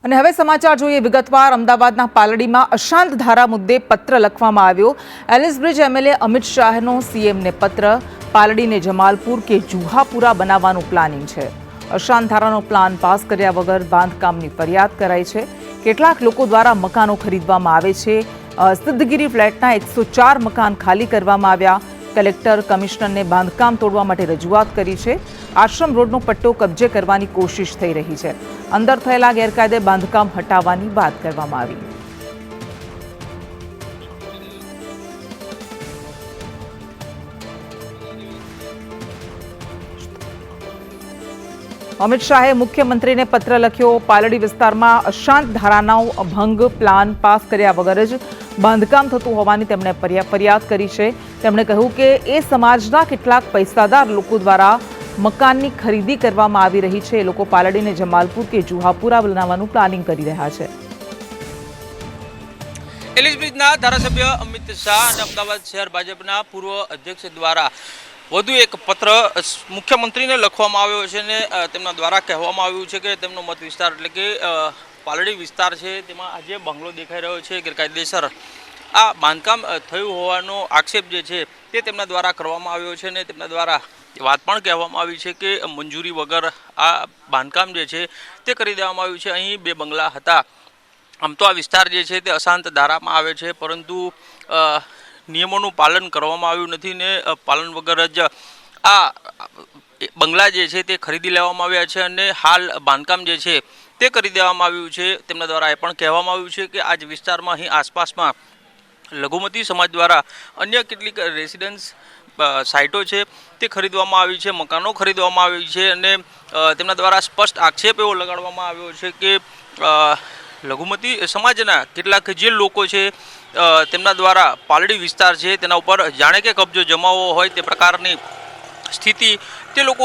અને હવે સમાચાર જોઈએ વિગતવાર। અમદાવાદના પાલડીમાં અશાંત ધારા મુદ્દે પત્ર લખવામાં આવ્યો। એલિસબ્રિજ એમએલએ અમિત શાહનો સીએમને પત્ર। પાલડીને જમાલપુર કે જુહાપુરા બનાવવાનું પ્લાનિંગ છે। અશાંત ધારાનો પ્લાન પાસ કર્યા વગર બાંધકામની ફરિયાદ કરાઈ છે। કેટલાક લોકો દ્વારા મકાનો ખરીદવામાં આવે છે। સિદ્ધગીરી ફ્લેટના 104 મકાન ખાલી કરવામાં આવ્યા। કલેક્ટર કમિશનરને બાંધકામ તોડવા માટે રજૂઆત કરી છે। આશ્રમ રોડનો પટ્ટો કબજે કરવાની કોશિશ થઈ રહી છે। અંદર થયેલા ગેરકાયદે બાંધકામ હટાવવાની વાત કરવામાં આવી। અમિત શાહે મુખ્યમંત્રીને પત્ર લખ્યો। પાલડી વિસ્તારમાં અશાંત ધારાનો ભંગ પ્લાન પાસ કર્યા વગર જ બાંધકામ થતું હોવાની તેમણે ફરિયાદ કરી છે। તેમણે કહ્યું કે એ સમાજના કેટલાક પૈસાદાર લોકો દ્વારા મકાનની ખરીદી કરવામાં આવી રહી છે। એ લોકો પાલડીને જમાલપુર કે જુહાપુરા બનાવવાનું પ્લાનિંગ કરી રહ્યા છે। એલિસબ્રિજના ધારાસભ્ય અમિત શાહ અને અમદાવાદ શહેર ભાજપના પૂર્વ અધ્યક્ષ દ્વારા વધુ એક પત્ર મુખ્યમંત્રીને લખવામાં આવ્યો છે અને તેમના દ્વારા કહેવામાં આવ્યું છે કે તેમનો મત વિસ્તાર એટલે કે પાલડી વિસ્તાર છે તેમાં આજે બંગલો દેખાઈ રહ્યો છે ગેરકાયદેસર આ બાંધકામ થયું હોવાનો આક્ષેપ જે છે તે તેમના દ્વારા કરવામાં આવ્યો છે અને તેમના દ્વારા વાત પણ કહેવામાં આવી છે કે મંજૂરી વગર આ બાંધકામ જે છે તે કરી દેવામાં આવ્યું છે। અહીં બે બંગલા હતા। આમ તો આ વિસ્તાર જે છે તે અશાંત ધારામાં આવે છે, પરંતુ નિયમોનું પાલન કરવામાં આવ્યું નથી ને પાલન વગર જ આ બંગલા જે છે તે ખરીદી લેવામાં આવ્યા છે અને હાલ બાંધકામ જે છે તે કરી દેવામાં આવ્યું છે। તેમના દ્વારા એ પણ કહેવામાં આવ્યું છે કે આ જ વિસ્તારમાં અહીં આસપાસમાં લઘુમતી સમાજ દ્વારા અન્ય કેટલીક રેસિડન્સ સાઇટો છે તે ખરીદવામાં આવી છે, મકાનો ખરીદવામાં આવી છે અને તેમના દ્વારા સ્પષ્ટ આક્ષેપ એવો લગાડવામાં આવ્યો છે કે લઘુમતી સમાજના કેટલાક જે લોકો છે તેમના દ્વારા પાલડી વિસ્તાર છે તેના ઉપર જાણે કે કબજો જમાવવો હોય તે પ્રકારની સ્થિતિ તે લોકો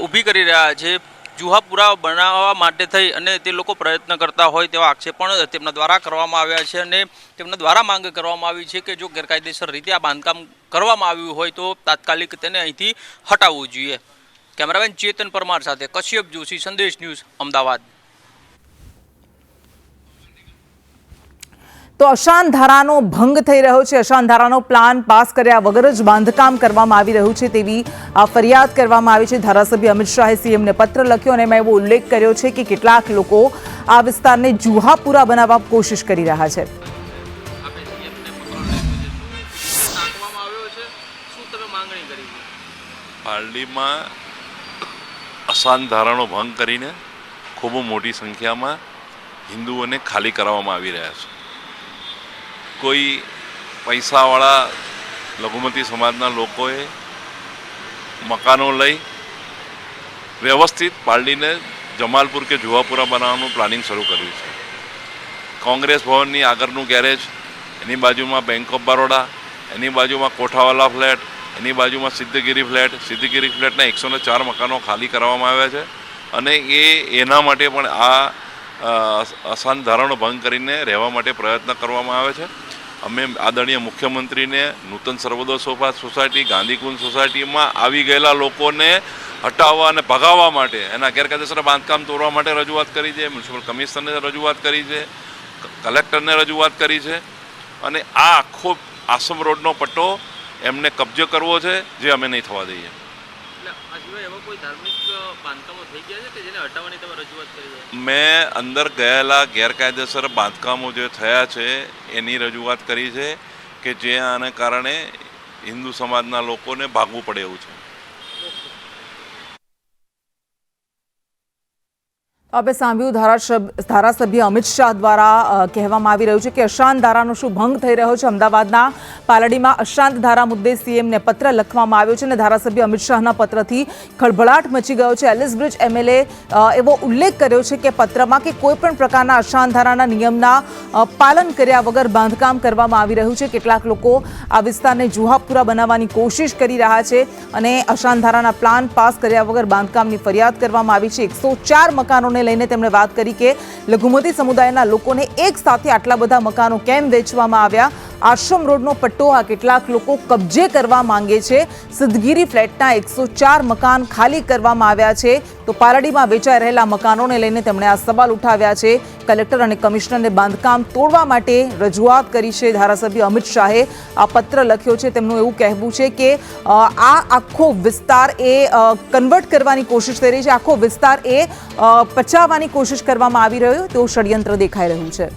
ઊભી કરી રહ્યા છે। જુહાપુરા બનાવવા માટે થઈ અને તે લોકો પ્રયત્ન કરતા હોય તેવા આક્ષેપ પણ તેમના દ્વારા કરવામાં આવ્યા છે અને તેમના દ્વારા માંગ કરવામાં આવી છે કે જો ગેરકાયદેસર રીતે આ બાંધકામ કરવામાં આવ્યું હોય તો તાત્કાલિક તેને અહીંથી હટાવવું જોઈએ। કેમેરામેન ચેતન પરમાર સાથે કશ્યપ જોશી, સંદેશ ન્યૂઝ, અમદાવાદ। તો અશાંત ધારાનો ભંગ થઈ રહ્યો છે। અશાંત ધારાનો પ્લાન પાસ કર્યા વગર જ બાંધકામ કરવામાં આવી રહ્યું છે તેવી ફરિયાદ કરવામાં આવી છે। ધારાસભ્ય અમિત શાહે સીએમને પત્ર લખ્યો અને એમાં એવો ઉલ્લેખ કર્યો છે કે કેટલાક લોકો આ વિસ્તારને જુહાપુરા બનાવવા કોશિશ કરી રહ્યા છે। પાલડીમાં અશાંત ધારાનો ભંગ કરીને ખૂબ મોટી સંખ્યામાં હિન્દુઓને ખાલી કરાવવામાં આવી રહ્યા છે। કોઈ પૈસાવાળા લઘુમતી સમાજના લોકોએ મકાનો લઈ વ્યવસ્થિત પાલડીને જમાલપુર કે જુહાપુરા બનાવવાનું પ્લાનિંગ શરૂ કર્યું છે। કોંગ્રેસ ભવનની આગળનું ગેરેજ, એની બાજુમાં બેંક ઓફ બરોડા, એની બાજુમાં કોઠાવાલા ફ્લેટ, એની બાજુમાં સિદ્ધગીરી ફ્લેટના 104 મકાનો ખાલી કરવામાં આવ્યા છે અને એના માટે પણ આ અશાંત ધારાનો ભંગ કરીને રહેવા માટે પ્રયત્ન કરવામાં આવે છે। અમે આદરણીય મુખ્યમંત્રીને નૂતન સર્વોદય સોસાયટી, ગાંધીકુંજ સોસાયટીમાં આવી ગયેલા લોકોને હટાવવા અને ભગાવવા માટે, એના ગેરકાયદેસર બાંધકામ તોડવા માટે રજૂઆત કરી છે। મ્યુનિસિપલ કમિશનરને રજૂઆત કરી છે, કલેક્ટરને રજૂઆત કરી છે અને આ આખો આશ્રમ રોડનો પટ્ટો એમને કબજે કરવો છે, જે અમે નહીં થવા દઈએ। મેં અંદર ગયેલા ગેરકાયદેસર બાંધકામો જે થયા છે એની રજૂઆત કરી છે કે જે આને કારણે હિન્દુ સમાજના લોકોને ભાગવું પડે એવું છે। આપણે સાંભળ્યું ધારાસભ્ય અમિત શાહ દ્વારા કહેવામાં આવી રહ્યું છે કે અશાંત ધારાનો શું ભંગ થઈ રહ્યો છે। અમદાવાદના પાલડીમાં અશાંત ધારા મુદ્દે સીએમને પત્ર લખવામાં આવ્યો છે અને ધારાસભ્ય અમિત શાહના પત્રથી ખળભળાટ મચી ગયો છે। એલિસબ્રિજ એમએલએ એવો ઉલ્લેખ કર્યો છે કે પત્રમાં કે કોઈ પણ પ્રકારના અશાંત ધારાના નિયમના પાલન કર્યા વગર બાંધકામ કરવામાં આવી રહ્યું છે। કેટલાક લોકો આ વિસ્તારને જુહાપુરા બનાવવાની કોશિશ કરી રહ્યા છે અને અશાંત ધારાના પ્લાન પાસ કર્યા વગર બાંધકામની ફરિયાદ કરવામાં આવી છે। 104 મકાનોને લઈને તેમણે વાત કરી કે લઘુમતી સમુદાયના લોકોને એક સાથે આટલા બધા મકાનો કેમ વેચવામાં આવ્યા આશ્રમ રોડનો પટ્ટો આ કેટલાક લોકો કબજે કરવા માંગે છે. સિદ્ધગીરી ફ્લેટના 104 મકાન ખાલી કરવામાં આવ્યા છે. તો પાલડીમાં વેચાઈ રહેલા મકાનોને લઈને તેમણે આ સવાલ ઉઠાવ્યા છે. કલેક્ટર અને કમિશનરને બાંધકામ તોડવા માટે રજૂઆત કરી છે. ધારાસભ્ય અમિત શાહે આ પત્ર લખ્યો છે. તેમનું એવું કહેવું છે કે આ આખો વિસ્તાર એ કન્વર્ટ કરવાની કોશિશ થઈ રહી છે, આખો વિસ્તાર એ પચાવવાની કોશિશ કરવામાં આવી રહ્યો તેવું ષડયંત્ર દેખાઈ રહ્યું છે.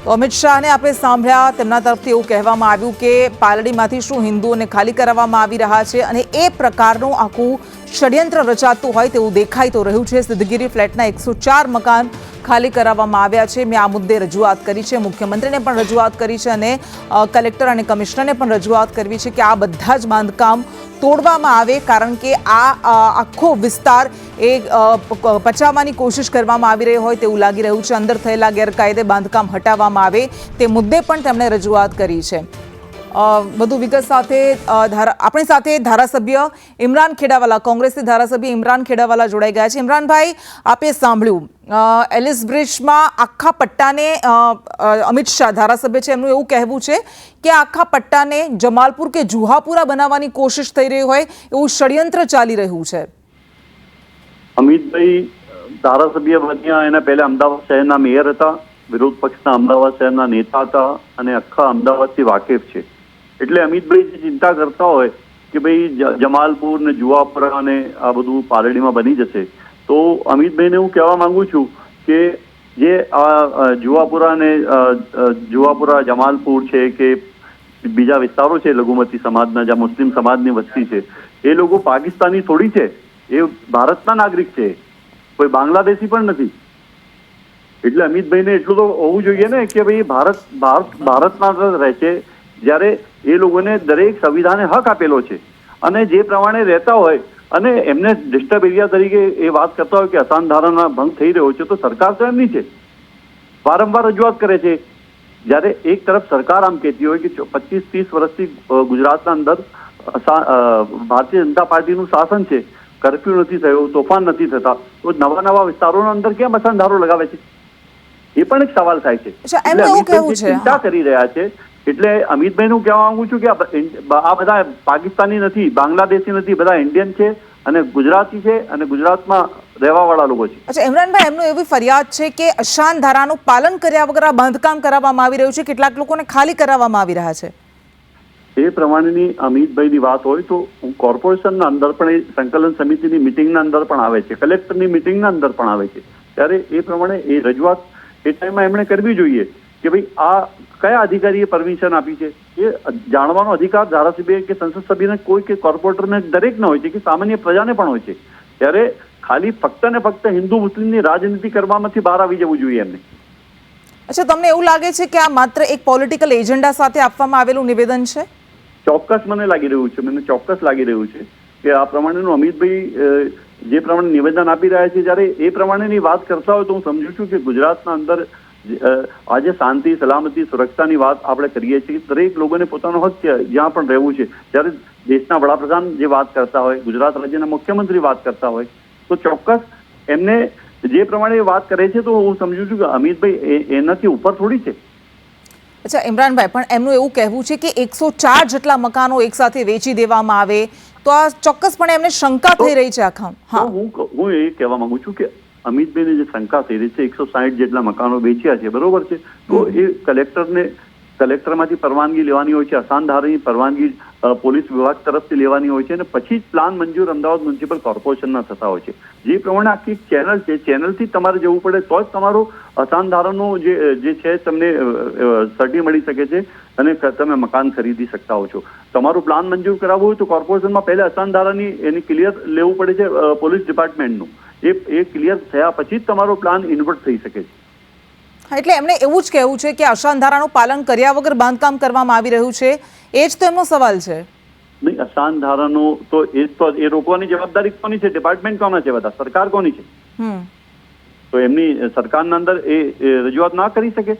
તો અમિત શાહને આપણે સાંભળ્યા. તેમના તરફથી એવું કહેવામાં આવ્યું કે પાલડીમાંથી શું હિન્દુઓને ખાલી કરાવવામાં આવી રહ્યા છે અને એ પ્રકારનું આખું ષડયંત્ર રચાતું હોય તેવું દેખાઈ તો રહ્યું છે. સિદ્ધગીરી ફ્લેટના 104 મકાન ખાલી કરાવવામાં આવ્યા છે. મેં આ મુદ્દે રજૂઆત કરી છે, મુખ્યમંત્રીને પણ રજૂઆત કરી છે અને કલેક્ટર અને કમિશનરને પણ રજૂઆત કરવી છે કે આ બધા જ બાંધકામ તોડવામાં આવે, કારણ કે આ આખો વિસ્તાર એ પચાવવાની કોશિશ કરવામાં આવી રહી હોય તેવું લાગી રહ્યું છે. અંદર થયેલા ગેરકાયદે બાંધકામ હટાવવામાં આવે તે મુદ્દે પણ તેમણે રજૂઆત કરી છે. વધુ વિગત સાથે આપણી સાથે ધારાસભ્ય ઇમરાન ખેડાવાલા, કોંગ્રેસથી ધારાસભ્ય ઇમરાન ખેડાવાલા જોડાઈ ગયા છે. ઇમરાનભાઈ, આપે સાંભળ્યું એલિસ બ્રિજમાં આખા પટ્ટાને અમિત શાહ ધારાસભ્ય છે એમનું એવું કહેવું છે કે આખા પટ્ટાને જમાલપુર કે જુહાપુરા બનાવવાની કોશિશ થઈ રહી હોય એવું ષડયંત્ર ચાલી રહ્યું છે. અમિતભાઈ ધારાસભ્ય બન્યા એના પહેલા અમદાવાદ શહેરના મેયર હતા, વિરોધ પક્ષના અમદાવાદ શહેરના નેતા હતા અને આખા અમદાવાદથી વાકેફ છે. એટલે અમિતભાઈ જે ચિંતા કરતા હોય કે ભાઈ જમાલપુર ને જુહાપુરા ને આ બધું પાલડીમાં બની જશે, તો અમિતભાઈને હું કહેવા માંગુ છું કે જે આ જુહાપુરા જમાલપુર છે કે બીજા વિસ્તારો છે લઘુમતી સમાજના, જ્યાં મુસ્લિમ સમાજની વસ્તી છે, એ લોકો પાકિસ્તાની થોડી છે, એ ભારતના નાગરિક છે, કોઈ બાંગ્લાદેશી પણ નથી. એટલે અમિતભાઈને એટલું તો હોવું જોઈએ ને કે ભાઈ ભારતમાં રહે છે, જ્યારે એ લોકોને દરેક સંવિધાને હક આપેલો છે અને જે પ્રમાણે રહેતા હોય અને એમને ડિસ્ટર્બ એરિયા તરીકે એ વાત કરતા હોય કે અસાન ધારાના ભંગ થઈ રહ્યો છે, તો સરકાર તો એમની છે, વારંવાર રજૂઆત કરે છે. જ્યારે એક તરફ સરકાર આમ કહેતી હોય કે 25-30 વર્ષથી ગુજરાતના અંદર ભારતીય જનતા પાર્ટીનું શાસન છે, કર્ફ્યુ નથી થયો, તોફાન નથી થતા, તો નવા વિસ્તારોના અંદર કેમ અસાન ધારો લગાવે છે? એ પણ એક સવાલ થાય છે. ચિંતા કરી રહ્યા છે. એટલે અમિતભાઈનું કહેવા માંગુ છું કે આ બધા પાકિસ્તાની નથી, બાંગ્લાદેશી નથી, બધા ઇન્ડિયન છે અને ગુજરાતી છે અને ગુજરાતમાં રહેવાવાળા લોકો છે. અચ્છા ઇમરાનભાઈ, એમનું એવી ફરિયાદ છે કે અશાન ધારાનું પાલન કર્યા વગર બાંધકામ કરાવવામાં આવી રહ્યું છે, કેટલાક લોકોને ખાલી કરાવવામાં આવી રહ્યા છે. એ પ્રમાણેની અમિતભાઈની વાત હોય તો કોર્પોરેશનના અંદર પણ એ સંકલન સમિતિની મિટિંગના અંદર પણ આવે છે, કલેક્ટરની મિટિંગના અંદર પણ આવે છે, ત્યારે એ પ્રમાણે એ રજૂઆત એ ટાઈમમાં એમણે કરવી જોઈએ કે ભાઈ આ કયા અધિકારીએ પરમિશન આપી છે. એ જાણવાનો અધિકાર ધારાસભ્ય કે સંસદ સભ્યને કોઈ કે કોર્પોરેટરને દરેકને હોય છે કે સામાન્ય પ્રજાને પણ હોય છે. ત્યારે ખાલી ફક્ત ને ફક્ત હિન્દુ મુસ્લિમની રાજનીતિ કરવામાંથી બહાર આવી જવું જોઈએ એમને. અચ્છા, તમને એવું લાગે છે કે આ માત્ર એક પોલિટિકલ એજન્ડા સાથે આપવામાં આવેલું નિવેદન છે? ચોક્કસ મને લાગી રહ્યું છે, મને ચોક્કસ લાગી રહ્યું છે કે આ પ્રમાણેનું અમિતભાઈ જે પ્રમાણે નિવેદન આપી રહ્યા છે, જ્યારે એ પ્રમાણેની વાત કરતા હોય તો હું સમજુ છું કે ગુજરાતના અંદર આજે શાંતિ, સલામતી, સુરક્ષાની વાત આપણે કરીએ છીએ. દરેક લોકોને પોતાનો હક છે જ્યાં પણ રહેવું છે. જ્યારે દેશના વડાપ્રધાન જે વાત કરતા હોય, ગુજરાત રાજ્યના મુખ્યમંત્રી વાત કરતા હોય, તો ચોક્કસ એમને જે પ્રમાણે વાત કરે છે તો હું સમજુ છું કે અમિતભાઈ એનાથી ઉપર થોડી છે. અચ્છા ઇમરાનભાઈ, પણ એમનું એવું કહેવું છે કે 104 જેટલા મકાનો એકસાથે વેચી દેવામાં આવે તો આ ચોક્કસપણે એમને શંકા થઈ રહી છે. આખા હું એ કહેવા માંગુ છું કે અમિતભાઈને જે શંકા થઈ રહી છે, 160 જેટલા મકાનો વેચ્યા છે, બરોબર છે, તો એ કલેક્ટરમાંથી પરવાનગી લેવાની હોય છે, અસાન ધારાની પરવાનગી પોલીસ વિભાગ તરફથી લેવાની હોય છે અને પછી જ પ્લાન મંજૂર અમદાવાદ મ્યુનિસિપલ કોર્પોરેશનના થતા હોય છે. જે પ્રમાણે આખી ચેનલ છે, ચેનલથી તમારે જવું પડે તો જ તમારો અસાન ધારાનો જે છે તમને સર્ટી મળી શકે છે અને તમે મકાન ખરીદી શકતા હો છો. તમારું પ્લાન મંજૂર કરાવવું હોય તો કોર્પોરેશનમાં પહેલા અસાન ધારાની એની ક્લિયર લેવું પડે છે પોલીસ ડિપાર્ટમેન્ટનું. એ ક્લિયર થયા પછી જ તમારો પ્લાન ઇન્વર્ટ થઈ શકે છે. હા, એટલે એમણે એવું જ કહેવું છે કે અશાંત ધારાનું પાલન કર્યા વગર બાંધકામ કરવામાં આવી રહ્યું છે, એ જ તો એમનો સવાલ છે. નહીં, અશાંત ધારાનો તો એ રોકવાની જવાબદારી કોની છે? ડિપાર્ટમેન્ટ કોના છે? બધા સરકાર કોની છે? તો એમની સરકારના અંદર એ રજૂઆત ના કરી શકે?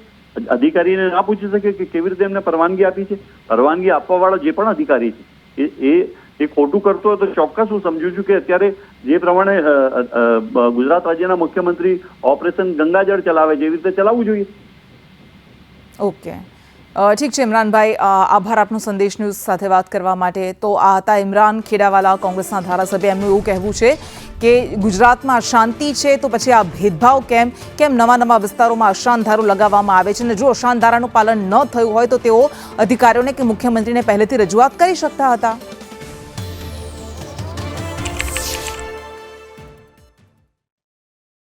અધિકારીને ના પૂછી શકે કે કેવી રીતે એમને પરવાનગી આપી છે? પરવાનગી આપવા વાળો જે પણ અધિકારી છે એ ખોટું કરતો હોય તો ચોક્કસ હું સમજુ છું કે અત્યારે જે પ્રમાણે ગુજરાત રાજ્યના મુખ્યમંત્રી ઓપરેશન ગંગાજળ ચલાવે છે એવી રીતે ચલાવવું જોઈએ. ઓકે, ઠીક છે ઇમરાનભાઈ, આભાર આપનો સંદેશ ન્યૂઝ સાથે વાત કરવા માટે. તો આ હતા ઇમરાન ખેડાવાલા, કોંગ્રેસના ધારાસભ્ય. એમનું એવું કહેવું છે કે ગુજરાતમાં શાંતિ છે તો પછી આ ભેદભાવ કેમ નવા વિસ્તારોમાં અશાંત ધારો લગાવવામાં આવે છે, અને જો અશાંત ધારાનું પાલન ન થયું હોય તો તેઓ અધિકારીઓને કે મુખ્યમંત્રીને પહેલેથી રજૂઆત કરી શકતા હતા.